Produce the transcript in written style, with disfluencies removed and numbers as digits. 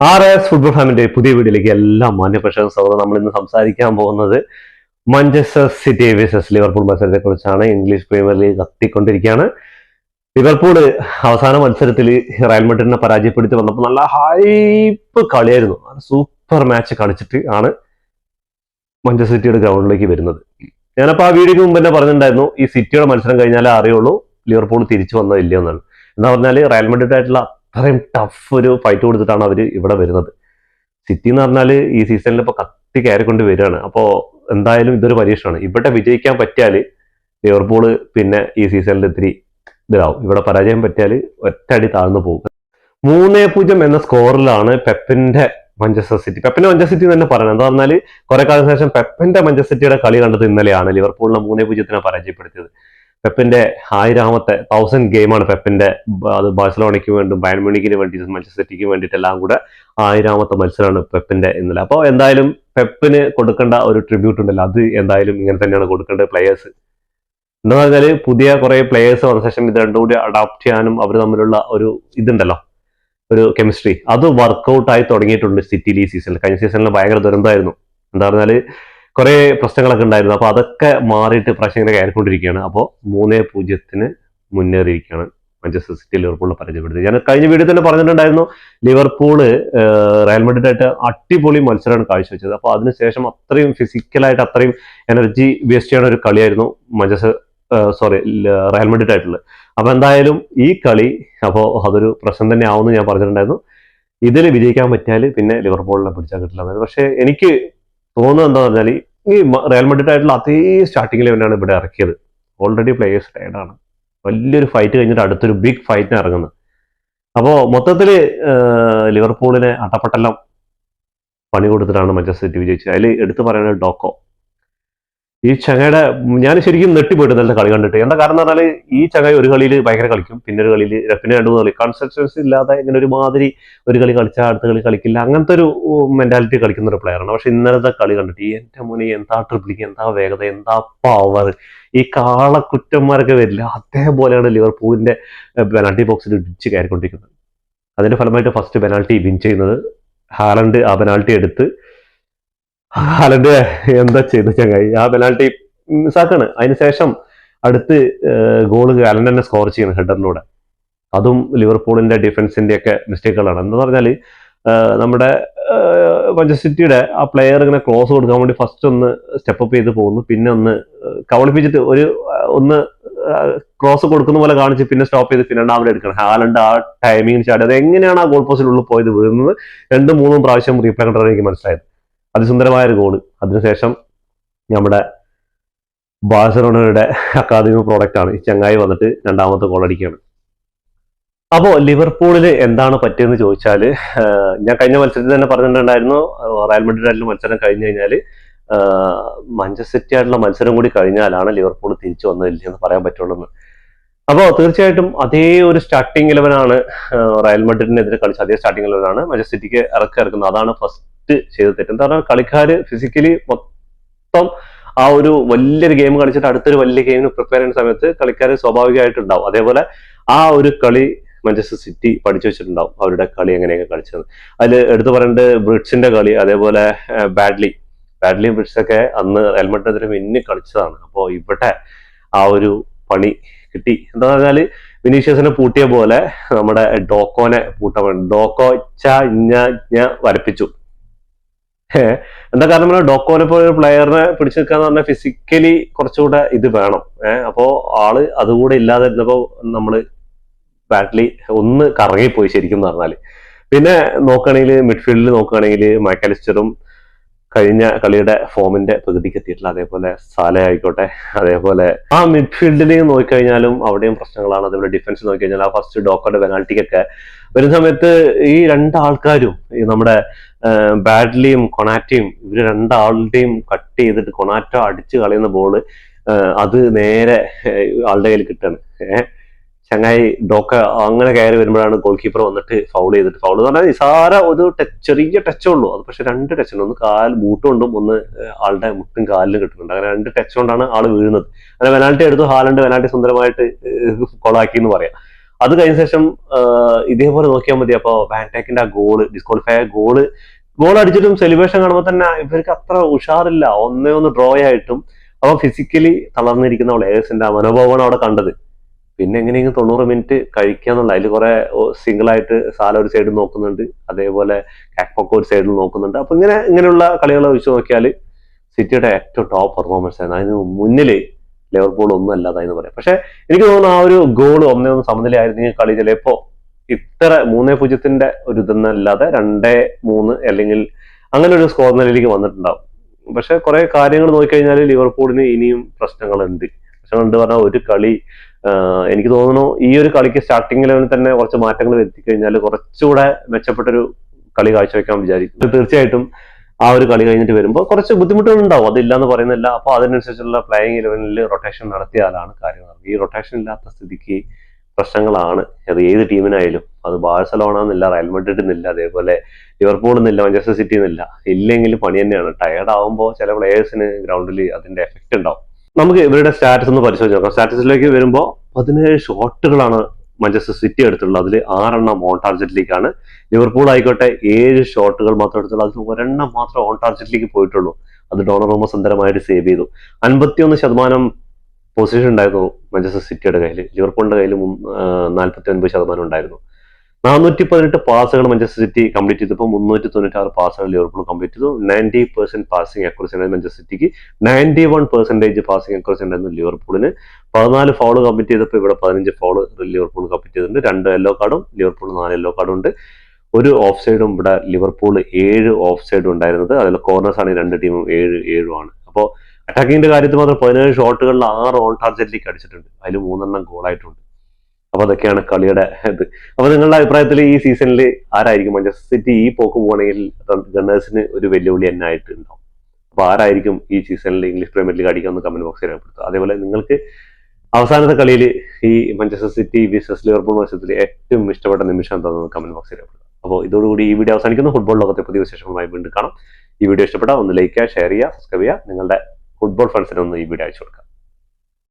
RS football ഫാമിന്റെ പുതിയ വീഡിയോയിലേക്ക് എല്ലാ മാന്യപ്രേക്ഷകർക്കും സ്വാഗതം. നമ്മൾ ഇന്ന് സംസാരിക്കാൻ പോകുന്നത് മാഞ്ചസ്റ്റർ സിറ്റി വേഴ്സസ് ലിവർപൂൾ മത്സരത്തെ കുറിച്ചാണ്. ഇംഗ്ലീഷ് പ്രീമിയർ ലീഗ് കത്തിക്കൊണ്ടിരിക്കുകയാണ്. ലിവർപൂൾ അവസാന മത്സരത്തിൽ റയൽ മാഡ്രിഡിനെ പരാജയപ്പെടുത്തി വന്നപ്പോൾ നല്ല ഹൈപ്പ് കളിയായിരുന്നു. സൂപ്പർ മാച്ച് കളിച്ചിട്ട് ആണ് മാഞ്ചസ്റ്റർ സിറ്റിയുടെ ഗ്രൗണ്ടിലേക്ക് വരുന്നത്. ഞാനപ്പോൾ ആ വീഡിയോക്ക് മുമ്പ് തന്നെ പറഞ്ഞിട്ടുണ്ടായിരുന്നു, ഈ സിറ്റിയുടെ മത്സരം കഴിഞ്ഞാലേ അറിയുള്ളൂ ലിവർപൂൾ തിരിച്ചു വന്നതില്ല എന്നാണ്. എന്താ പറഞ്ഞാൽ റയൽ മാഡ്രിഡ് ആയിട്ടുള്ള അത്രയും ടഫ് ഒരു ഫൈറ്റ് കൊടുത്തിട്ടാണ് അവർ ഇവിടെ വരുന്നത്. സിറ്റി എന്ന് പറഞ്ഞാൽ ഈ സീസണിൽ ഇപ്പോൾ കത്തി കയറിക്കൊണ്ട് വരികയാണ്. അപ്പോൾ എന്തായാലും ഇതൊരു പരീക്ഷണമാണ്. ഇവിടെ വിജയിക്കാൻ പറ്റിയാൽ ലിവർപൂൾ പിന്നെ ഈ സീസണിൽ ഇത്തിരി ഇതിലാവും. ഇവിടെ പരാജയം പറ്റിയാൽ ഒറ്റയടി താഴ്ന്നു പോകും. 3-0 എന്ന സ്കോറിലാണ് പെപ്പിന്റെ മാഞ്ചസ്റ്റർ സിറ്റി തന്നെ പറയണം. എന്താ പറഞ്ഞാൽ കുറെ കാലം ശേഷം പെപ്പിന്റെ മാഞ്ചസ്റ്റർ സിറ്റിയുടെ കളി കണ്ടത് ഇന്നലെയാണ്. ലിവർപൂളിനെ 3-0 പരാജയപ്പെടുത്തിയത്. പെപ്പിന്റെ 1000 ഗെയിമാണ് പെപ്പിന്റെ. അത് ബാഴ്സലോണയ്ക്ക് വേണ്ടി, ബയൺ മ്യൂണിക്കിന് വേണ്ടി, മാഞ്ചസ്റ്റർ സിറ്റിക്ക് വേണ്ടിയിട്ടെല്ലാം കൂടെ 1000 മത്സരമാണ് പെപ്പിന്റെ ഇന്നലെ. അപ്പോൾ എന്തായാലും പെപ്പിന് കൊടുക്കേണ്ട ഒരു ട്രിബ്യൂട്ട് ഉണ്ടല്ലോ, അത് എന്തായാലും ഇങ്ങനെ തന്നെയാണ് കൊടുക്കേണ്ടത്. പ്ലെയേഴ്സ് എന്താ പറഞ്ഞാൽ പുതിയ കുറെ പ്ലെയേഴ്സ് വന്ന ശേഷം ഇത് രണ്ടും കൂടി അഡാപ്റ്റ് ചെയ്യാനും അവർ തമ്മിലുള്ള ഒരു ഇതുണ്ടല്ലോ, ഒരു കെമിസ്ട്രി, അത് വർക്കൗട്ട് ആയി തുടങ്ങിയിട്ടുണ്ട് സിറ്റിയിൽ ഈ സീസണിൽ. കഴിഞ്ഞ സീസണിൽ ഭയങ്കര ദുരന്തമായിരുന്നു. എന്താ പറഞ്ഞാൽ കുറെ പ്രശ്നങ്ങളൊക്കെ ഉണ്ടായിരുന്നു. അപ്പൊ അതൊക്കെ മാറിയിട്ട് പ്രാവശ്യം ഇങ്ങനെ കയറിക്കൊണ്ടിരിക്കുകയാണ്. അപ്പോൾ 3-0 മുന്നേറിയിരിക്കുകയാണ് മാഞ്ചസ്റ്റർ സിറ്റി ലിവർപൂളിനെ പരാജയപ്പെടുത്തി. ഞാൻ കഴിഞ്ഞ വീഡിയോ തന്നെ പറഞ്ഞിട്ടുണ്ടായിരുന്നു, ലിവർപൂള് റയൽ മാഡ്രിഡായിട്ട് അടിപൊളി മത്സരമാണ് കാഴ്ചവെച്ചത്. അപ്പോൾ അതിനുശേഷം അത്രയും ഫിസിക്കലായിട്ട് അത്രയും എനർജി വേസ്റ്റ് ചെയ്യുന്ന ഒരു കളിയായിരുന്നു റയൽ മാഡ്രിഡ് ആയിട്ടുള്ളത്. അപ്പൊ എന്തായാലും ഈ കളി അപ്പോൾ അതൊരു പ്രശ്നം തന്നെ ആവുമെന്ന് ഞാൻ പറഞ്ഞിട്ടുണ്ടായിരുന്നു. ഇതിൽ വിജയിക്കാൻ പറ്റിയാൽ പിന്നെ ലിവർപൂളിനെ പിടിച്ചാൽ കിട്ടില്ല. പക്ഷെ എനിക്ക് തോന്നുന്നത് എന്താ പറഞ്ഞാൽ ഈ റയൽ മാഡ്രിഡ് ആയിട്ടുള്ള അതേ സ്റ്റാർട്ടിംഗ് ലെവലാണ് ഇവിടെ ഇറക്കിയത്. ഓൾറെഡി പ്ലേയേഴ്സ് ടയർഡാണ്. വലിയൊരു ഫൈറ്റ് കഴിഞ്ഞിട്ട് അടുത്തൊരു ബിഗ് ഫൈറ്റിന് ഇറങ്ങുന്നത്. അപ്പോൾ മൊത്തത്തിൽ ലിവർപൂളിനെ അട്ടപ്പട്ടെല്ലാം പണി കൊടുത്തിട്ടാണ് മാഞ്ചസ്റ്റർ സിറ്റി വിജയിച്ചത്. അതിൽ എടുത്തു പറയുന്നത് ഡോക്കോ. ഈ ചങ്ങയുടെ ഞാൻ ശരിക്കും നെട്ടിപ്പോയിട്ട് നല്ല കളി കണ്ടിട്ട്. എന്താ കാരണം എന്ന് പറഞ്ഞാൽ ഈ ചങ്ങായി ഒരു കളിയിൽ ഭയങ്കര കളിക്കും, പിന്നെ ഒരു കളിയിൽ പിന്നെ 2-3 കളി കൺസിസ്റ്റൻസി ഇല്ലാതെ ഇങ്ങനെ ഒരു മാതിരി ഒരു കളി കളിച്ചാൽ അടുത്ത കളി കളിക്കില്ല, അങ്ങനത്തെ ഒരു മെന്റാലിറ്റി കളിക്കുന്ന ഒരു പ്ലെയറാണ്. പക്ഷെ ഇന്നലത്തെ കളി കണ്ടിട്ട് എന്റെ മോനെ എന്താ ട്രിപ്ലിങ്, എന്താ വേഗത, എന്താ പവർ, ഈ കാളക്കുറ്റന്മാരൊക്കെ വരില്ല അതേപോലെയാണ് ലിവർപൂളിന്റെ പെനാൽറ്റി ബോക്സിൽ ഇടിച്ച് കയറിക്കൊണ്ടിരിക്കുന്നത്. അതിന്റെ ഫലമായിട്ട് ഫസ്റ്റ് പെനാൽറ്റി വിൻ ചെയ്യുന്നത് ഹാലൻഡ്. ആ പെനാൽറ്റി എടുത്ത് ഹാലൻഡ് എന്താ ചെയ്തു ചങ്ങായി, ആ പെനാൽറ്റി മിസ്സാക്കാണ്. അതിനുശേഷം അടുത്ത് ഗോള് ഹാലൻഡ് തന്നെ സ്കോർ ചെയ്യുന്നത് ഹെഡറിലൂടെ. അതും ലിവർപൂളിന്റെ ഡിഫൻസിന്റെ ഒക്കെ മിസ്റ്റേക്കുകളാണ്. എന്താ പറഞ്ഞാല് നമ്മുടെ മാഞ്ചസ്റ്റർ സിറ്റിയുടെ ആ പ്ലെയർ ഇങ്ങനെ ക്രോസ് കൊടുക്കാൻ വേണ്ടി ഫസ്റ്റ് ഒന്ന് സ്റ്റെപ്പ് അപ്പ് ചെയ്ത് പോകുന്നു, പിന്നെ ഒന്ന് കവളിപ്പിച്ചിട്ട് ഒന്ന് ക്രോസ് കൊടുക്കുന്ന പോലെ കാണിച്ച് പിന്നെ സ്റ്റോപ്പ് ചെയ്ത് പിന്നെ രണ്ടാമത് എടുക്കണം. ഹാലൻഡ് ആ ടൈമിങ്ങിന് ചാടി അത് എങ്ങനെയാണ് ആ ഗോൾ പോസ്റ്റിനുള്ളിൽ പോയത് വീഴുന്നത് 2-3 പ്രാവശ്യം റീപ്ലേ കണ്ടാണ് എനിക്ക് മനസ്സിലായത്. അതിസുന്ദരമായ ഒരു ഗോള്. അതിനുശേഷം നമ്മുടെ ബാഴ്സലോണയുടെ അക്കാദമി പ്രോഡക്റ്റ് ആണ് ഈ ചങ്ങായി വന്നിട്ട് രണ്ടാമത്തെ ഗോൾ അടിക്കുകയാണ്. അപ്പോൾ ലിവർപൂളില് എന്താണ് പറ്റിയെന്ന് ചോദിച്ചാൽ, ഞാൻ കഴിഞ്ഞ മത്സരത്തിൽ തന്നെ പറഞ്ഞിട്ടുണ്ടായിരുന്നു, റയൽ മാഡ്രിഡ് മത്സരം കഴിഞ്ഞു കഴിഞ്ഞാൽ മാഞ്ചസ്റ്റർ സിറ്റി ആയിട്ടുള്ള മത്സരം കൂടി കഴിഞ്ഞാലാണ് ലിവർപൂൾ തിരിച്ചു വന്നതില്ല എന്ന് പറയാൻ പറ്റുള്ളൂ എന്ന്. അപ്പോൾ തീർച്ചയായിട്ടും അതേ ഒരു സ്റ്റാർട്ടിംഗ് 11 റയൽ മാഡ്രിഡിനെതിരെ കളിച്ച അതേ സ്റ്റാർട്ടിംഗ് 11 മാഞ്ചസ്റ്റർ സിറ്റിക്ക് ഇറക്കുന്നത്. അതാണ് ഫസ്റ്റ് ചെയ്ത് തെറ്റ്. എന്താ പറഞ്ഞാൽ കളിക്കാര് ഫിസിക്കലി മൊത്തം ആ ഒരു വലിയൊരു ഗെയിം കളിച്ചിട്ട് അടുത്തൊരു വലിയ ഗെയിമിന് പ്രിപ്പയർ ചെയ്യുന്ന സമയത്ത് കളിക്കാർ സ്വാഭാവികമായിട്ടുണ്ടാവും. അതേപോലെ ആ ഒരു കളി മാഞ്ചസ്റ്റർ സിറ്റി പഠിച്ചു വെച്ചിട്ടുണ്ടാവും, അവരുടെ കളി എങ്ങനെയൊക്കെ കളിച്ചത്. അതിൽ എടുത്തു പറയേണ്ടത് ബ്രിഡ്സിന്റെ കളി, അതേപോലെ ബാഡ്ലിയും ബ്രിഡ്സൊക്കെ അന്ന് റയൽ മാഡ്രിഡിനെതിരെ മിന്നി കളിച്ചതാണ്. അപ്പോൾ ഇവിടെ ആ ഒരു പണി കിട്ടി. എന്താ പറഞ്ഞാല് വിനീഷ്യസിനെ പൂട്ടിയ പോലെ നമ്മുടെ ഡോക്കോനെ പൂട്ടാൻ വേണ്ടി ഡോക്കോ വരപ്പിച്ചു. എന്താ കാരണം ഡോക്കോനെ പോലെ ഒരു പ്ലെയറിനെ പിടിച്ചു നിൽക്കാന്ന് പറഞ്ഞാൽ ഫിസിക്കലി കുറച്ചുകൂടെ ഇത് വേണം. അപ്പോ ആള് അതുകൂടെ ഇല്ലാതെ ഇരുന്നപ്പോ നമ്മള് ബാഡ്ലി ഒന്ന് കറങ്ങിപ്പോയി ശരിക്കും പറഞ്ഞാല്. പിന്നെ നോക്കുകയാണെങ്കിൽ മിഡ്ഫീൽഡിൽ നോക്കുകയാണെങ്കിൽ മാക്കാലിസ്റ്ററും കഴിഞ്ഞ കളിയുടെ ഫോമിന്റെ പകുതിക്ക് എത്തിയിട്ടില്ല. അതേപോലെ സാല ആയിക്കോട്ടെ, അതേപോലെ ആ മിഡ്ഫീൽഡിൽ നോക്കിക്കഴിഞ്ഞാലും അവിടെയും പ്രശ്നങ്ങളാണ്. അതേപോലെ ഡിഫൻസ് നോക്കിക്കഴിഞ്ഞാൽ ആ ഫസ്റ്റ് ഡോക്കോയുടെ പെനാൽറ്റിക്കൊക്കെ വരുന്ന സമയത്ത് ഈ രണ്ടാൾക്കാരും ഈ നമ്മുടെ ബാഡ്ലിയും കൊണാറ്റയും ഇവര് രണ്ടാളുടെയും കട്ട് ചെയ്തിട്ട് കൊണാറ്റോ അടിച്ച് കളയുന്ന ബോള് അത് നേരെ ആളുടെ കയ്യിൽ കിട്ടാണ്. ചങ്ങായി ഡോക്ക അങ്ങനെ കയറി വരുമ്പോഴാണ് ഗോൾ കീപ്പർ വന്നിട്ട് ഫൗൾ ചെയ്തിട്ട്, ഫൗൾ എന്ന് പറഞ്ഞാൽ നിസാര ഒരു ചെറിയ ടച്ചേ ഉള്ളൂ. അത് പക്ഷെ 2 ടച്ചുണ്ട്. ഒന്ന് ബൂട്ട് കൊണ്ടും ഒന്ന് ആളുടെ മുട്ടും കാലിലും കിട്ടുന്നുണ്ട്. അങ്ങനെ 2 ടച്ച് കൊണ്ടാണ് ആള് വീഴുന്നത്. അങ്ങനെ പെനാൽറ്റി എടുത്തു ഹാലൻഡ്, പെനാൽറ്റി സുന്ദരമായിട്ട് കൊളാക്കി എന്ന് പറയാം. അത് കഴിഞ്ഞ ശേഷം ഇതേപോലെ നോക്കിയാൽ മതി. അപ്പൊ വാൻടാക്കിന്റെ ആ ഡിസ്ക്വാളിഫൈ ഗോൾ അടിച്ചിട്ടും സെലിബ്രേഷൻ കാണുമ്പോൾ തന്നെ ഇവർക്ക് അത്ര ഉഷാറില്ല. 1-1 ഡ്രോ ആയിട്ടും അപ്പൊ ഫിസിക്കലി തളർന്നിരിക്കുന്ന പ്ലേയേഴ്സിന്റെ ആ മനോഭാവമാണ് അവിടെ കണ്ടത്. പിന്നെ എങ്ങനെയെങ്കിലും 90 മിനിറ്റ് കഴിക്കാന്നുള്ള അതിൽ കുറെ സിംഗിൾ ആയിട്ട് സാല ഒരു സൈഡിൽ നോക്കുന്നുണ്ട്, അതേപോലെ കാക്പോക്ക ഒരു സൈഡിൽ നോക്കുന്നുണ്ട്. അപ്പൊ ഇങ്ങനെയുള്ള കളികളെ വെച്ച് നോക്കിയാൽ സിറ്റിയുടെ ഏറ്റവും ടോപ്പ് പെർഫോമൻസ് ആയിരുന്നു. അതിന് മുന്നിൽ ലിവർപൂൾ ഒന്നും അല്ലാതായെന്ന് പറയാം. പക്ഷെ എനിക്ക് തോന്നുന്നു ആ ഒരു ഗോൾ 1-1 സമനിലയായിരുന്നെങ്കിൽ കളി ചിലപ്പോ ഇത്ര 3-0 ഒരു ഇതൊന്നല്ലാതെ 2-3 അല്ലെങ്കിൽ അങ്ങനെ ഒരു സ്കോർ നിലയിലേക്ക് വന്നിട്ടുണ്ടാവും. പക്ഷെ കുറെ കാര്യങ്ങൾ നോക്കിക്കഴിഞ്ഞാൽ ലിവർപൂളിന് ഇനിയും പ്രശ്നങ്ങളുണ്ട് പറഞ്ഞാൽ ഒരു കളി എനിക്ക് തോന്നുന്നു ഈ ഒരു കളിക്ക് സ്റ്റാർട്ടിംഗ് ലെവലിൽ തന്നെ കുറച്ച് മാറ്റങ്ങൾ വരുത്തി കഴിഞ്ഞാൽ കുറച്ചുകൂടെ മെച്ചപ്പെട്ടൊരു കളി കാഴ്ചവെക്കാൻ വിചാരിക്കും. തീർച്ചയായിട്ടും ആ ഒരു കളി കഴിഞ്ഞിട്ട് വരുമ്പോൾ കുറച്ച് ബുദ്ധിമുട്ടുകൾ ഉണ്ടാവും, അതില്ലാന്ന് പറയുന്നില്ല. അപ്പൊ അതിനനുസരിച്ചുള്ള പ്ലേയിങ് ലെവലിൽ റൊട്ടേഷൻ നടത്തിയാലാണ് കാര്യങ്ങൾ. ഈ റൊട്ടേഷൻ ഇല്ലാത്ത സ്ഥിതിക്ക് പ്രശ്നങ്ങളാണ്. അത് ഏത് ടീമിനായാലും, അത് ബാഴ്സലോണ എന്നില്ല, റയൽ മാഡ്രിഡ് എന്നില്ല, അതേപോലെ ലിവർപൂൾ എന്നില്ല, മാഞ്ചസ്റ്റർ സിറ്റി എന്നില്ല, ഇല്ലെങ്കിൽ പണി തന്നെയാണ്. ടയർഡ് ആവുമ്പോൾ ചില പ്ലേയേഴ്സിന് ഗ്രൗണ്ടിൽ അതിന്റെ എഫക്റ്റ് ഉണ്ടാവും. നമുക്ക് ഇവരുടെ സ്റ്റാറ്റസ് ഒന്ന് പരിശോധിച്ച് നോക്കാം. സ്റ്റാറ്റസിലേക്ക് വരുമ്പോൾ 17 ഷോട്ടുകളാണ് മാഞ്ചസ്റ്റർ സിറ്റി എടുത്തുള്ളത്. അതിൽ 6 ഓൺ ടാർജറ്റിലേക്കാണ്. ലിവർപൂൾ ആയിക്കോട്ടെ 7 ഷോട്ടുകൾ മാത്രം എടുത്തുള്ളൂ. അതിൽ 1 മാത്രം ഓൺ ടാർജറ്റിലേക്ക് പോയിട്ടുള്ളൂ. അത് ഡോണറുമ്മ സുന്ദരമായിട്ട് സേവ് ചെയ്തു. 51% പൊസിഷൻ ഉണ്ടായിരുന്നു മാഞ്ചസ്റ്റർ സിറ്റിയുടെ കയ്യിൽ. ലിവർപൂളിന്റെ കയ്യിൽ 49% ഉണ്ടായിരുന്നു. 418 പാസുകൾ മാഞ്ചസ്റ്റർ സിറ്റി കംപ്ലീറ്റ് ചെയ്തപ്പോൾ 396 പാസുകൾ ലിവർപൂൾ കംപ്ലീറ്റ് ചെയ്തു. 90% പാസിംഗ് അക്യുറസി ഉണ്ടായിരുന്നു മാഞ്ചസ്റ്റർ സിറ്റിക്ക്. 91% പാസിംഗ് അക്യുറസി ഉണ്ടായിരുന്നു ലിവർപൂളിന്. 14 ഫൗൾ കംപ്ലീറ്റ് ചെയ്തപ്പോൾ ഇവിടെ 15 ഫൗൾ ലിവർപൂൾ കംപ്ലീറ്റ് ചെയ്തിട്ടുണ്ട്. 2 യെല്ലോ കാർഡും ലിവർപൂൾ 4 യെല്ലോ കാർഡും ഉണ്ട്. ഒരു ഓഫ് സൈഡും ഇവിടെ ലിവർപൂൾ 7 ഓഫ് സൈഡും ഉണ്ടായിരുന്നത്. അതിൽ കോർണേഴ്സ് ആണ് 2 ടീമും 7 ആണ്. അപ്പോൾ അറ്റാക്കിങ്ങിന്റെ കാര്യത്തിൽ മാത്രം 17 ഷോട്ടുകളിൽ 6 ഓൺ ടാർജറ്റിലേക്ക് അടിച്ചിട്ടുണ്ട്. അതിൽ 3 ഗോളായിട്ടുണ്ട്. അപ്പൊ അതൊക്കെയാണ് കളിയുടെ ഇത്. അപ്പൊ നിങ്ങളുടെ അഭിപ്രായത്തിൽ ഈ സീസണിൽ ആരായിരിക്കും മാഞ്ചസ്റ്റർ സിറ്റി ഈ പോക്ക് പോകണമെങ്കിൽ ഗണ്ണേഴ്സിന് ഒരു വെല്ലുവിളി തന്നെ ആയിട്ട് ഉണ്ടാവും? അപ്പൊ ആരായിരിക്കും ഈ സീസണിൽ ഇംഗ്ലീഷ് പ്രീമിയർ ലീഗ് അടിക്കാമെന്ന് കമന്റ് ബോക്സിൽ രേഖപ്പെടുത്തുക. അതേപോലെ നിങ്ങൾക്ക് അവസാനത്തെ കളിയിൽ ഈ മാഞ്ചസ്റ്റർ സിറ്റി വിസസ് ലിവർപൂൾ മത്സരത്തിൽ ഏറ്റവും ഇഷ്ടപ്പെട്ട നിമിഷം എന്താണെന്ന് കമന്റ് ബോക്സിൽ രേഖപ്പെടുത്തുക. അപ്പോൾ ഇതോടുകൂടി ഈ വീഡിയോ അവസാനിക്കുന്നു. ഫുട്ബോൾ ലോകത്തെ പുതിയ വിശേഷങ്ങളുമായി വീണ്ടും കാണാം. ഈ വീഡിയോ ഇഷ്ടപ്പെട്ടാൽ ഒന്ന് ലൈക്ക് ചെയ്യുക, ഷെയർ ചെയ്യുക, സബ്സ്ക്രൈബ് ചെയ്യുക. നിങ്ങളുടെ ഫുട്ബോൾ ഫ്രണ്ട്സിനെ ഒന്ന് ഈ വീഡിയോ അയച്ചു കൊടുക്കുക.